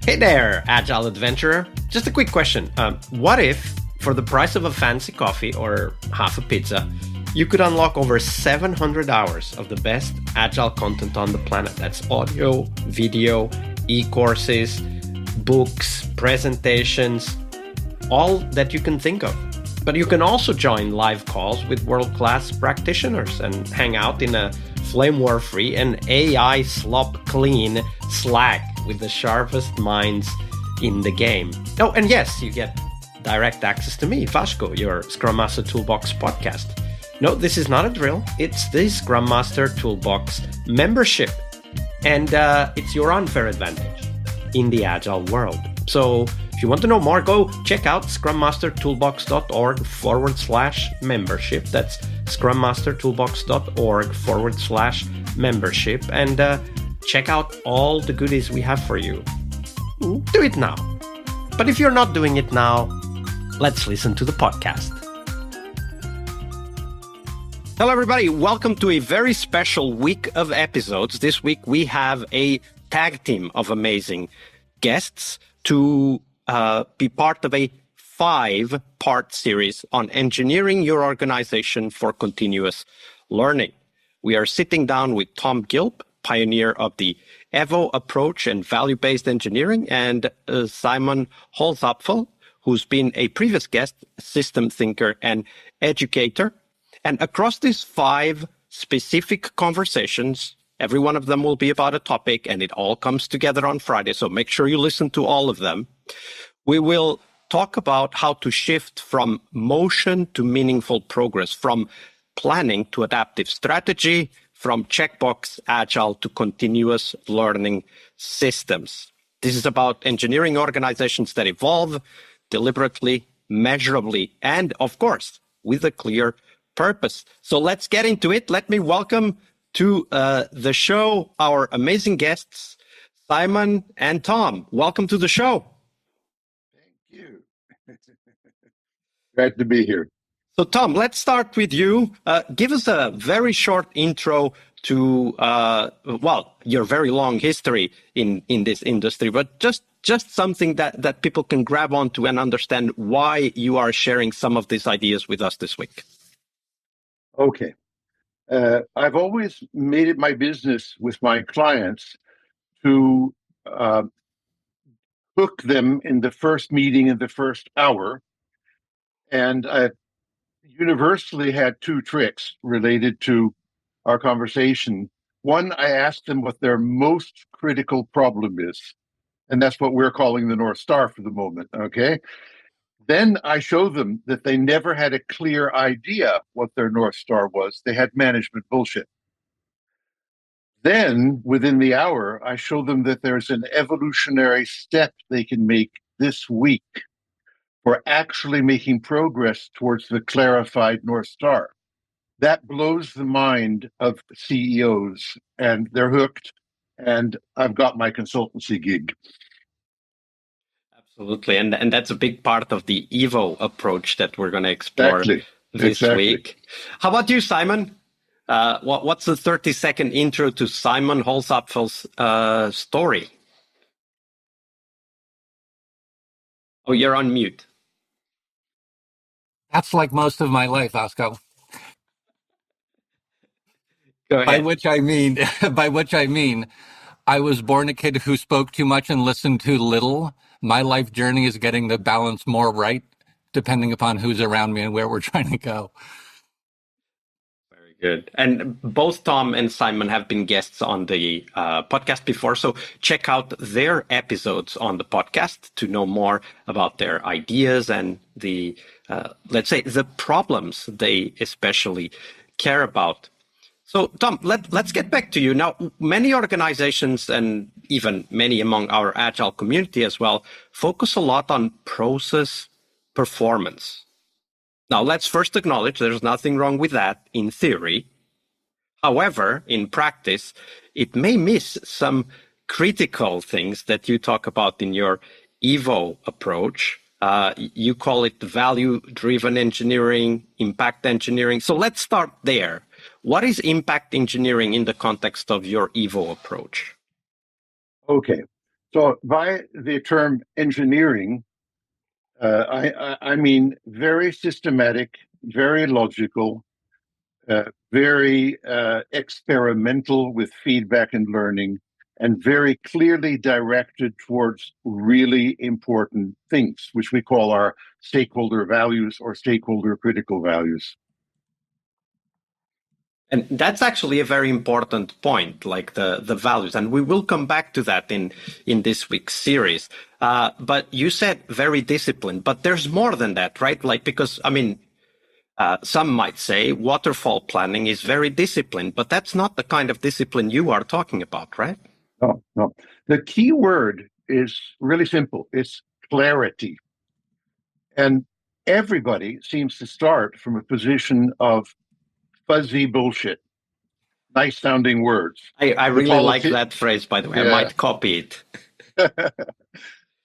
Hey there, Agile Adventurer. Just a quick question. What if, for the price of a fancy coffee or half a pizza, you could unlock over 700 hours of the best Agile content on the planet? That's audio, video, e-courses, books, presentations, all that you can think of. But you can also join live calls with world-class practitioners and hang out in a flame war-free and AI slop-clean Slack with the sharpest minds in the game. Oh, and yes, you get direct access to me, Vasco, your Scrum Master Toolbox podcast. No, this is not a drill. It's the Scrum Master Toolbox membership. And it's your unfair advantage in the Agile world. So if you want to know more, go check out scrummastertoolbox.org/membership. That's scrummastertoolbox.org/membership. And check out all the goodies we have for you. Do it now. But if you're not doing it now, let's listen to the podcast. Hello, everybody. Welcome to a very special week of episodes. This week, we have a tag team of amazing guests to be part of a 5-part series on engineering your organization for continuous learning. We are sitting down with Tom Gilb, pioneer of the Evo approach and value-based engineering, and Simon Holzapfel, who's been a previous guest, system thinker and educator. And across these 5 specific conversations, every one of them will be about a topic, and it all comes together on Friday. So make sure you listen to all of them. We will talk about how to shift from motion to meaningful progress, from planning to adaptive strategy, from checkbox agile to continuous learning systems. This is about engineering organizations that evolve deliberately, measurably, and of course, with a clear purpose. So let's get into it. Let me welcome to the show our amazing guests, Simon and Tom. Welcome to the show. Thank you. Glad to be here. So Tom, let's start with you. Give us a very short intro to, your very long history in this industry, but just something that people can grab onto and understand why you are sharing some of these ideas with us this week. Okay. I've always made it my business with my clients to hook them in the first meeting in the first hour. And I've universally had 2 tricks related to our conversation. One, I asked them what their most critical problem is. And that's what we're calling the North Star for the moment, okay? Then I show them that they never had a clear idea what their North Star was. They had management bullshit. Then, within the hour, I show them that there's an evolutionary step they can make this week for actually making progress towards the clarified North Star. That blows the mind of CEOs, and they're hooked, and I've got my consultancy gig. Absolutely. And that's a big part of the Evo approach that we're going to explore this week. How about you, Simon? What's the 30-second intro to Simon Holzapfel's story? Oh, you're on mute. That's like most of my life, Vasco. Go ahead. By which I mean, I was born a kid who spoke too much and listened too little. My life journey is getting the balance more right, depending upon who's around me and where we're trying to go. Very good. And both Tom and Simon have been guests on the podcast before, so check out their episodes on the podcast to know more about their ideas and the, let's say, the problems they especially care about. So, Tom, let's get back to you. Now, many organizations and even many among our Agile community as well focus a lot on process performance. Now, let's first acknowledge there's nothing wrong with that in theory. However, in practice, it may miss some critical things that you talk about in your Evo approach. You call it value-driven engineering, impact engineering. So let's start there. What is impact engineering in the context of your Evo approach? Okay. So by the term engineering, I mean very systematic, very logical, very experimental with feedback and learning, and very clearly directed towards really important things, which we call our stakeholder values or stakeholder critical values. And that's actually a very important point, like the values. And we will come back to that in this week's series. But you said very disciplined, but there's more than that, right? Like, because, I mean, some might say waterfall planning is very disciplined, but that's not the kind of discipline you are talking about, right? No, no. The key word is really simple. It's clarity. And everybody seems to start from a position of fuzzy bullshit, nice sounding words. I really like that phrase, by the way. Yeah. I might copy it.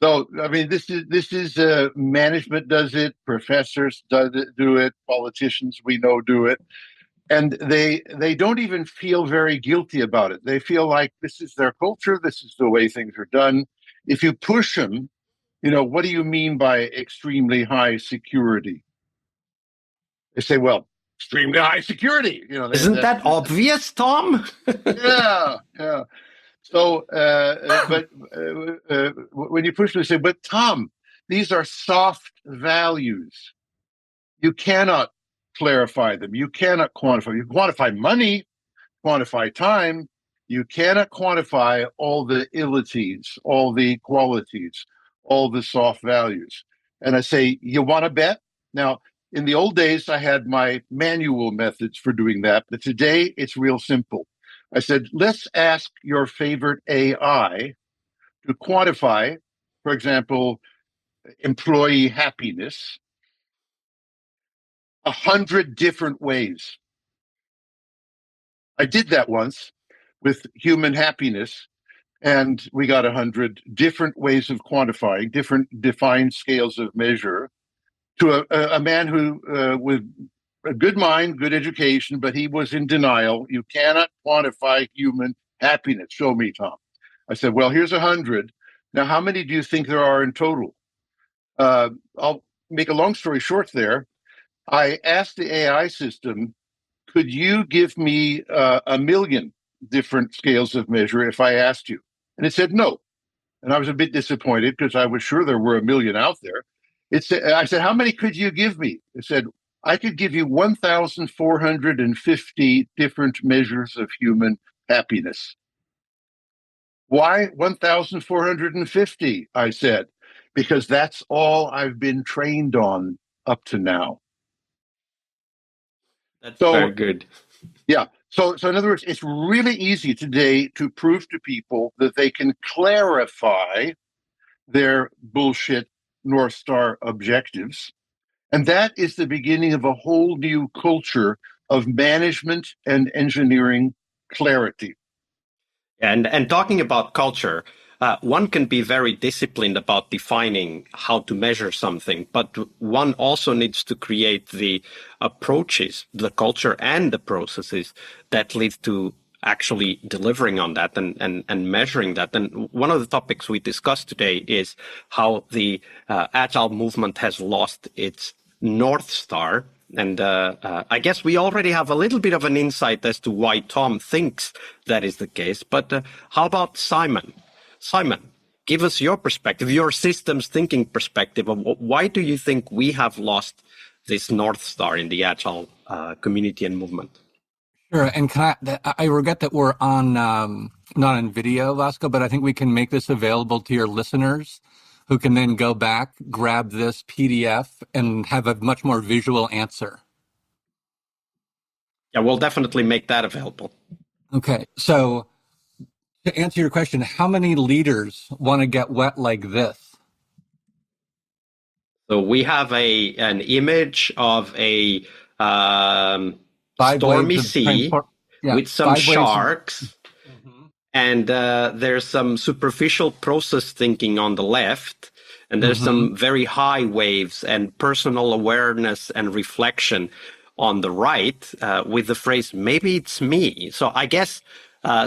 So, I mean, this is management does it, professors do it, politicians we know do it, and they don't even feel very guilty about it. They feel like this is their culture, this is the way things are done. If you push them, what do you mean by extremely high security? They say, well, extremely high security. Isn't that obvious, Tom? Yeah. So, but when you push them, they say, but Tom, these are soft values. You cannot clarify them. You cannot quantify. You quantify money, quantify time. You cannot quantify all the illities, all the qualities, all the soft values. And I say, you want to bet? Now, in the old days, I had my manual methods for doing that, but today it's real simple. I said, let's ask your favorite AI to quantify, for example, employee happiness 100 different ways. I did that once with human happiness, and we got 100 different ways of quantifying, different defined scales of measure to a man who, with a good mind, good education, but he was in denial. You cannot quantify human happiness. Show me, Tom. I said, well, here's 100. Now, how many do you think there are in total? I'll make a long story short there. I asked the AI system, could you give me 1,000,000 different scales of measure if I asked you? And it said no. And I was a bit disappointed because I was sure there were 1,000,000 out there. I said, how many could you give me? It said, I could give you 1,450 different measures of human happiness. Why 1,450? I said, because that's all I've been trained on up to now. That's very good. Yeah. So in other words, it's really easy today to prove to people that they can clarify their bullshit North Star objectives. And that is the beginning of a whole new culture of management and engineering clarity. And talking about culture, one can be very disciplined about defining how to measure something, but one also needs to create the approaches, the culture and the processes that lead to actually delivering on that and measuring that. And one of the topics we discussed today is how the Agile movement has lost its North Star. And I guess we already have a little bit of an insight as to why Tom thinks that is the case. But how about Simon? Simon, give us your perspective, your systems thinking perspective. Of why do you think we have lost this North Star in the Agile community and movement? Sure. And I regret that we're on not on video, Vasco, but I think we can make this available to your listeners, who can then go back, grab this PDF, and have a much more visual answer. Yeah, we'll definitely make that available. Okay, so to answer your question, how many leaders want to get wet like this? So we have an image of a stormy sea with some sharks. And there's some superficial process thinking on the left, and there's some very high waves and personal awareness and reflection on the right, with the phrase, maybe it's me. So I guess,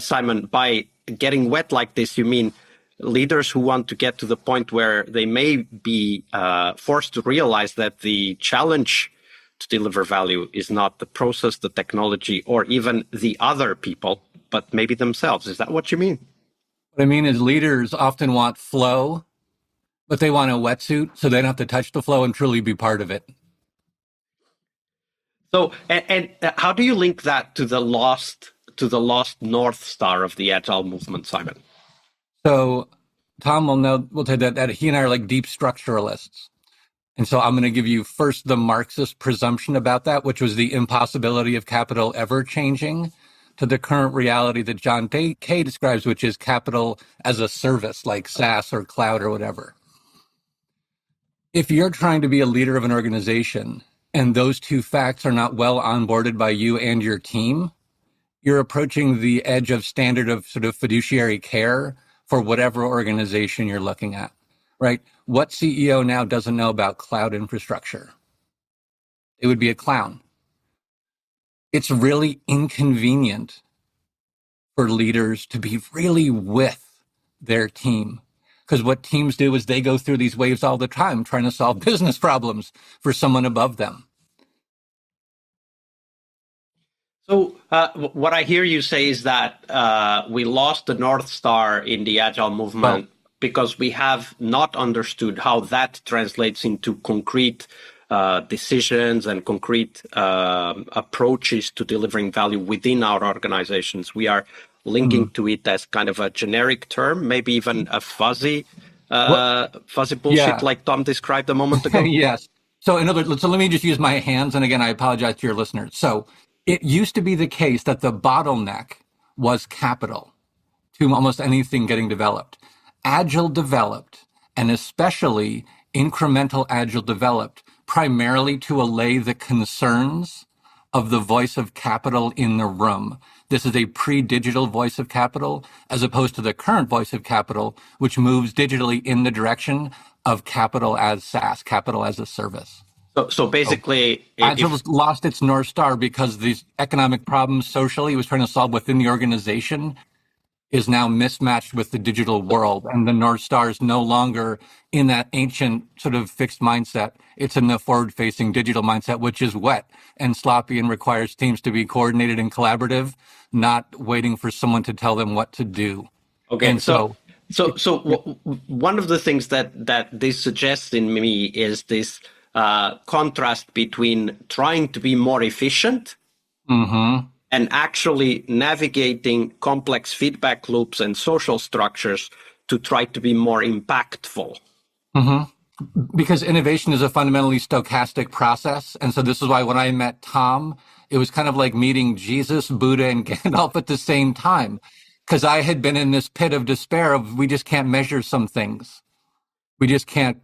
Simon, by getting wet like this, you mean leaders who want to get to the point where they may be forced to realize that the challenge to deliver value is not the process, the technology, or even the other people, but maybe themselves. Is that what you mean? What I mean is leaders often want flow, but they want a wetsuit so they don't have to touch the flow and truly be part of it. So, and how do you link that to the lost North Star of the Agile movement, Simon? So Tom will say that he and I are like deep structuralists. And so I'm going to give you first the Marxist presumption about that, which was the impossibility of capital ever changing to the current reality that John Kay describes, which is capital as a service like SaaS or cloud or whatever. If you're trying to be a leader of an organization and those two facts are not well onboarded by you and your team, you're approaching the edge of standard of sort of fiduciary care for whatever organization you're looking at, right? What CEO now doesn't know about cloud infrastructure? It would be a clown. It's really inconvenient for leaders to be really with their team, because what teams do is they go through these waves all the time trying to solve business problems for someone above them. So what I hear you say is that we lost the North Star in the Agile movement because we have not understood how that translates into concrete decisions and concrete approaches to delivering value within our organizations. We are linking to it as kind of a generic term, maybe even a fuzzy bullshit like Tom described a moment ago. Yes. So in other words, so let me just use my hands. And again, I apologize to your listeners. So it used to be the case that the bottleneck was capital to almost anything getting developed. Agile developed, and especially incremental Agile developed, primarily to allay the concerns of the voice of capital in the room. This is a pre-digital voice of capital, as opposed to the current voice of capital, which moves digitally in the direction of capital as SaaS, capital as a service. So basically, Agile lost its North Star because these economic problems socially it was trying to solve within the organization is now mismatched with the digital world. And the North Star is no longer in that ancient sort of fixed mindset. It's in the forward-facing digital mindset, which is wet and sloppy and requires teams to be coordinated and collaborative, not waiting for someone to tell them what to do. Okay, and so one of the things that this suggests in me is this contrast between trying to be more efficient and actually navigating complex feedback loops and social structures to try to be more impactful. Because innovation is a fundamentally stochastic process. And so this is why when I met Tom, it was kind of like meeting Jesus, Buddha, and Gandalf at the same time. Because I had been in this pit of despair of we just can't measure some things. We just can't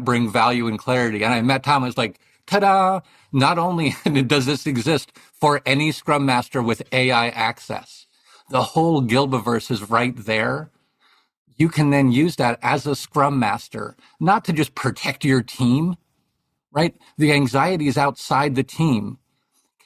bring value and clarity. And I met Tom, I was like, ta-da! Not only does this exist for any Scrum Master with AI access, the whole Gilbiverse is right there. You can then use that as a Scrum Master, not to just protect your team, right? The anxiety is outside the team.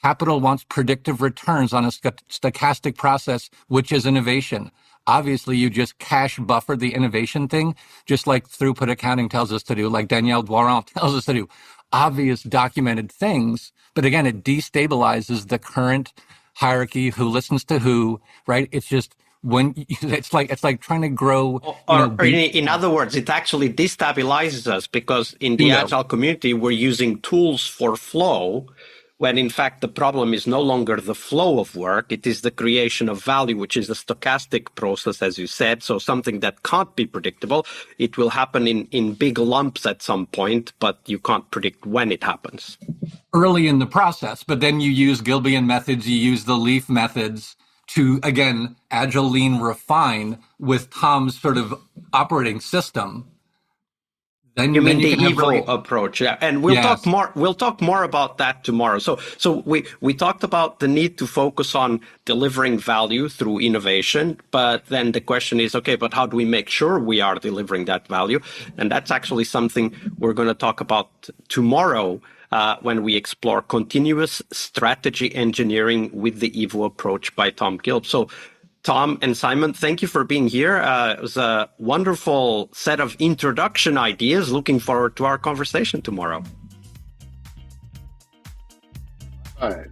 Capital wants predictive returns on a stochastic process, which is innovation. Obviously, you just cache buffer the innovation thing, just like throughput accounting tells us to do, like Danielle Doiron tells us to do. Obvious documented things, but again, it destabilizes the current hierarchy, who listens to who, right? It's just when it's like trying to grow. In other words, it actually destabilizes us because in the Agile community, we're using tools for flow, when in fact the problem is no longer the flow of work, it is the creation of value, which is a stochastic process, as you said, so something that can't be predictable. It will happen in big lumps at some point, but you can't predict when it happens. Early in the process, but then you use Gilbian methods, you use the leaf methods to, again, Agile, lean, refine with Tom's sort of operating system. Then you mean the Evo approach, yeah, and we'll talk more. We'll talk more about that tomorrow. So we talked about the need to focus on delivering value through innovation, but then the question is, okay, but how do we make sure we are delivering that value? And that's actually something we're going to talk about tomorrow when we explore continuous strategy engineering with the Evo approach by Tom Gilb. So Tom and Simon, thank you for being here. It was a wonderful set of introduction ideas. Looking forward to our conversation tomorrow. All right.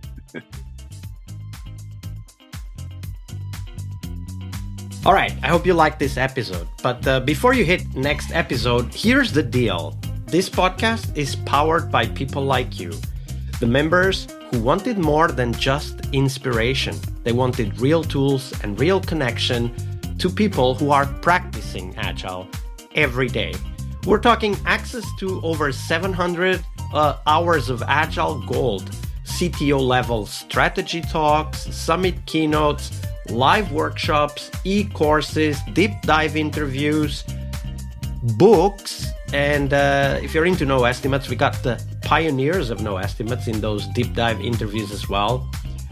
All right, I hope you liked this episode. But before you hit next episode, here's the deal. This podcast is powered by people like you, the members who wanted more than just inspiration. They wanted real tools and real connection to people who are practicing Agile every day. We're talking access to over 700 hours of Agile Gold, CTO level strategy talks, summit keynotes, live workshops, e-courses, deep dive interviews, books, and if you're into no estimates, we got the pioneers of no estimates in those deep dive interviews as well.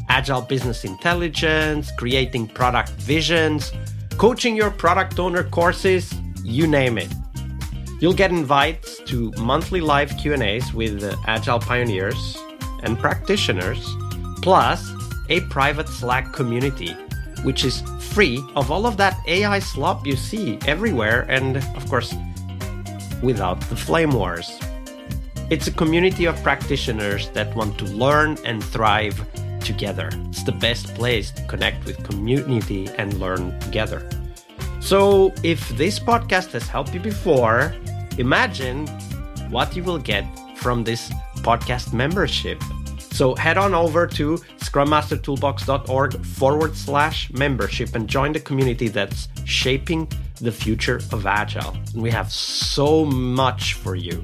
Agile business intelligence, creating product visions, coaching your product owner courses, you name it. You'll get invites to monthly live Q&As with Agile pioneers and practitioners, plus a private Slack community, which is free of all of that AI slop you see everywhere, and of course, without the flame wars. It's a community of practitioners that want to learn and thrive together. It's the best place to connect with community and learn together. So if this podcast has helped you before, imagine what you will get from this podcast membership. So head on over to scrummastertoolbox.org/membership and join the community that's shaping the future of Agile. And we have so much for you.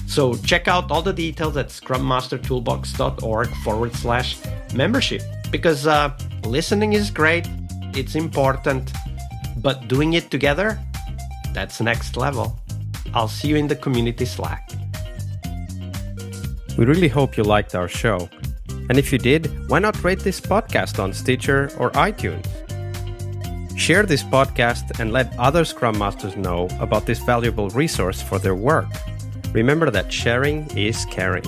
So check out all the details at scrummastertoolbox.org/membership, because listening is great, it's important, but doing it together, that's next level. I'll see you in the community Slack. We really hope you liked our show. And if you did, why not rate this podcast on Stitcher or iTunes? Share this podcast and let other Scrum Masters know about this valuable resource for their work. Remember that sharing is caring.